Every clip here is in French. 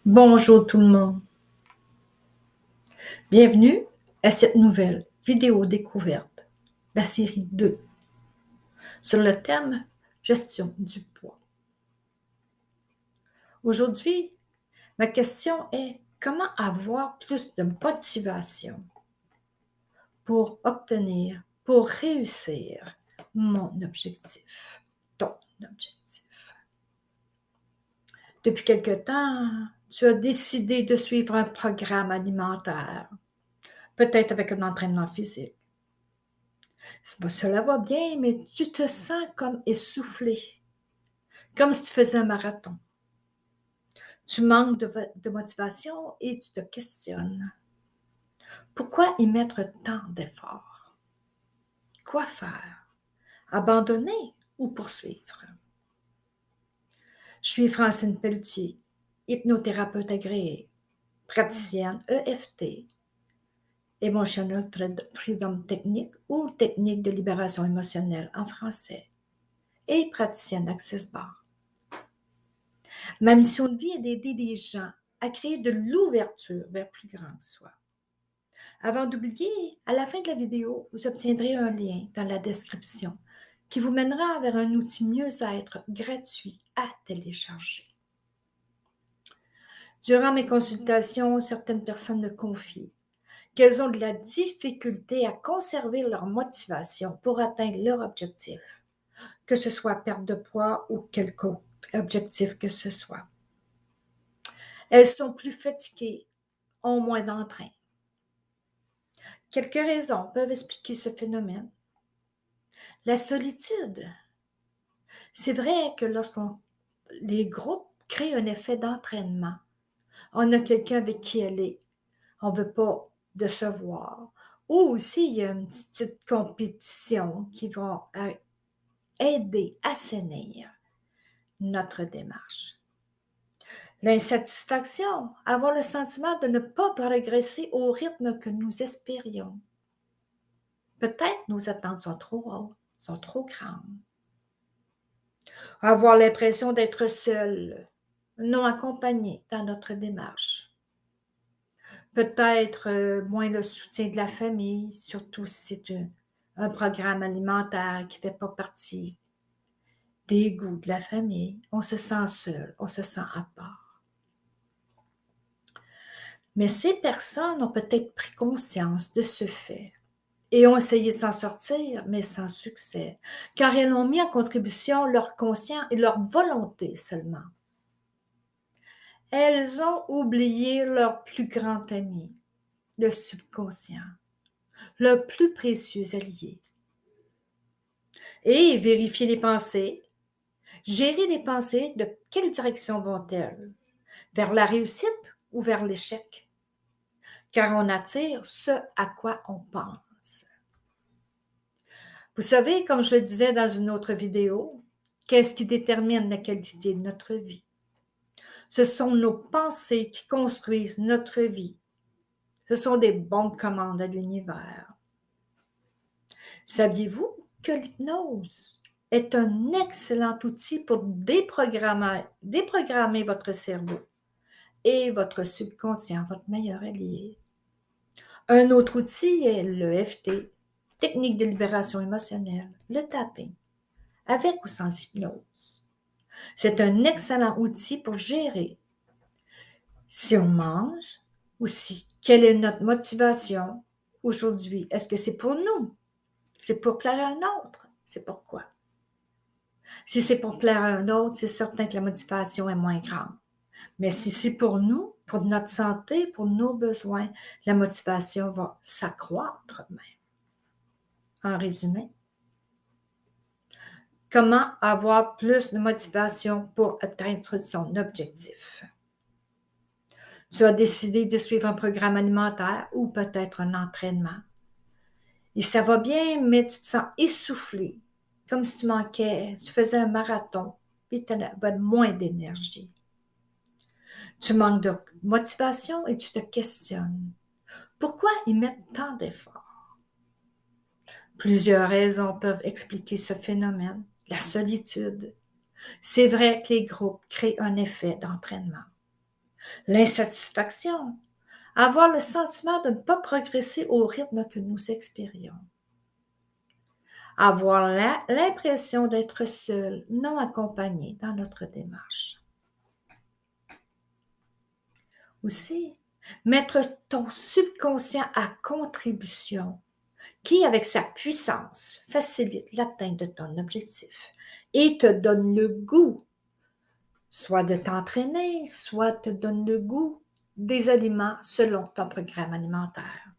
Bonjour tout le monde. Bienvenue à cette nouvelle vidéo découverte, la série 2, sur le thème gestion du poids. Aujourd'hui, ma question est comment avoir plus de motivation pour obtenir, pour réussir mon objectif, ton objectif. Depuis quelque temps, tu as décidé de suivre un programme alimentaire, peut-être avec un entraînement physique. Cela va bien, mais tu te sens comme essoufflé, comme si tu faisais un marathon. Tu manques de motivation et tu te questionnes. Pourquoi y mettre tant d'efforts? Quoi faire? Abandonner ou poursuivre? Je suis Francine Pelletier, hypnothérapeute agréée, praticienne EFT, Emotional Freedom Technique ou technique de libération émotionnelle en français, et praticienne Access Bar. Ma mission de vie est d'aider des gens à créer de l'ouverture vers plus grand que soi. Avant d'oublier, à la fin de la vidéo, vous obtiendrez un lien dans la description qui vous mènera vers un outil mieux-être gratuit à télécharger. Durant mes consultations, certaines personnes me confient qu'elles ont de la difficulté à conserver leur motivation pour atteindre leur objectif, que ce soit perte de poids ou quelque autre objectif que ce soit. Elles sont plus fatiguées, ont moins d'entrain. Quelques raisons peuvent expliquer ce phénomène. La solitude. C'est vrai que les groupes créent un effet d'entraînement. On a quelqu'un avec qui aller. On ne veut pas décevoir. Ou aussi, il y a une petite compétition qui va aider à assainir notre démarche. L'insatisfaction, avoir le sentiment de ne pas progresser au rythme que nous espérions. Peut-être nos attentes sont trop hautes, sont trop grandes. Avoir l'impression d'être seul, non accompagné dans notre démarche. Peut-être moins le soutien de la famille, surtout si c'est un programme alimentaire qui ne fait pas partie des goûts de la famille. On se sent seul, on se sent à part. Mais ces personnes ont peut-être pris conscience de ce fait et ont essayé de s'en sortir, mais sans succès, car elles ont mis en contribution leur conscience et leur volonté seulement. Elles ont oublié leur plus grand ami, le subconscient, leur plus précieux allié. Et vérifier les pensées, gérer les pensées, de quelle direction vont-elles? Vers la réussite ou vers l'échec? Car on attire ce à quoi on pense. Vous savez, comme je le disais dans une autre vidéo, qu'est-ce qui détermine la qualité de notre vie? Ce sont nos pensées qui construisent notre vie. Ce sont des bonnes commandes à l'univers. Saviez-vous que l'hypnose est un excellent outil pour déprogrammer votre cerveau et votre subconscient, votre meilleur allié? Un autre outil est l'EFT, technique de libération émotionnelle, le tapping, avec ou sans hypnose. C'est un excellent outil pour gérer si on mange ou si, quelle est notre motivation aujourd'hui. Est-ce que c'est pour nous? C'est pour plaire à un autre? C'est pourquoi? Si c'est pour plaire à un autre, c'est certain que la motivation est moins grande. Mais si c'est pour nous, pour notre santé, pour nos besoins, la motivation va s'accroître même. En résumé, comment avoir plus de motivation pour atteindre son objectif? Tu as décidé de suivre un programme alimentaire ou peut-être un entraînement. Et ça va bien, mais tu te sens essoufflé, comme si tu manquais, tu faisais un marathon, puis tu avais moins d'énergie. Tu manques de motivation et tu te questionnes. Pourquoi y mettre tant d'efforts? Plusieurs raisons peuvent expliquer ce phénomène. La solitude. C'est vrai que les groupes créent un effet d'entraînement. L'insatisfaction, avoir le sentiment de ne pas progresser au rythme que nous expérions. Avoir l'impression d'être seul, non accompagné dans notre démarche. Aussi, mettre ton subconscient à contribution, qui, avec sa puissance, facilite l'atteinte de ton objectif et te donne le goût, soit de t'entraîner, soit te donne le goût des aliments selon ton programme alimentaire.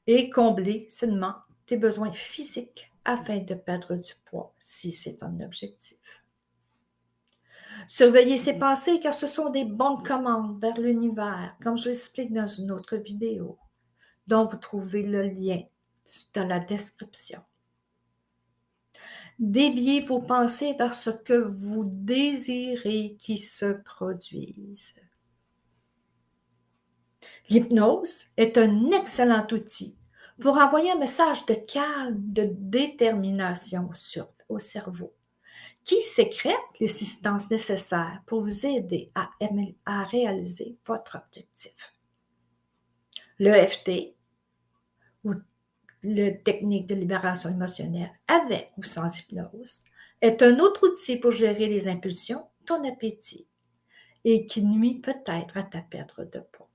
Et combler seulement tes besoins physiques afin de perdre du poids, si c'est ton objectif. Surveillez ses pensées car ce sont des bonnes commandes vers l'univers, comme je l'explique dans une autre vidéo, dont vous trouvez le lien dans la description. Déviez vos pensées vers ce que vous désirez qui se produise. L'hypnose est un excellent outil pour envoyer un message de calme, de détermination au cerveau, qui sécrète les substances nécessaires pour vous aider à réaliser votre objectif. Le FT, ou la technique de libération émotionnelle avec ou sans hypnose, est un autre outil pour gérer les impulsions, ton appétit, et qui nuit peut-être à ta perte de poids.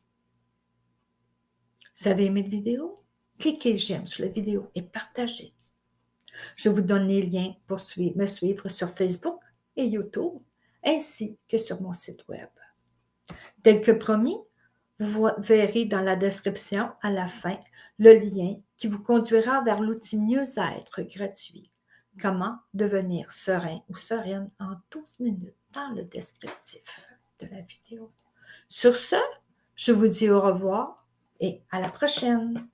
Vous avez aimé la vidéo? Cliquez j'aime sur la vidéo et partagez. Je vous donne les liens pour me suivre sur Facebook et YouTube, ainsi que sur mon site web. Tel que promis, vous verrez dans la description à la fin le lien qui vous conduira vers l'outil mieux-être gratuit. Comment devenir serein ou sereine en 12 minutes dans le descriptif de la vidéo. Sur ce, je vous dis au revoir et à la prochaine.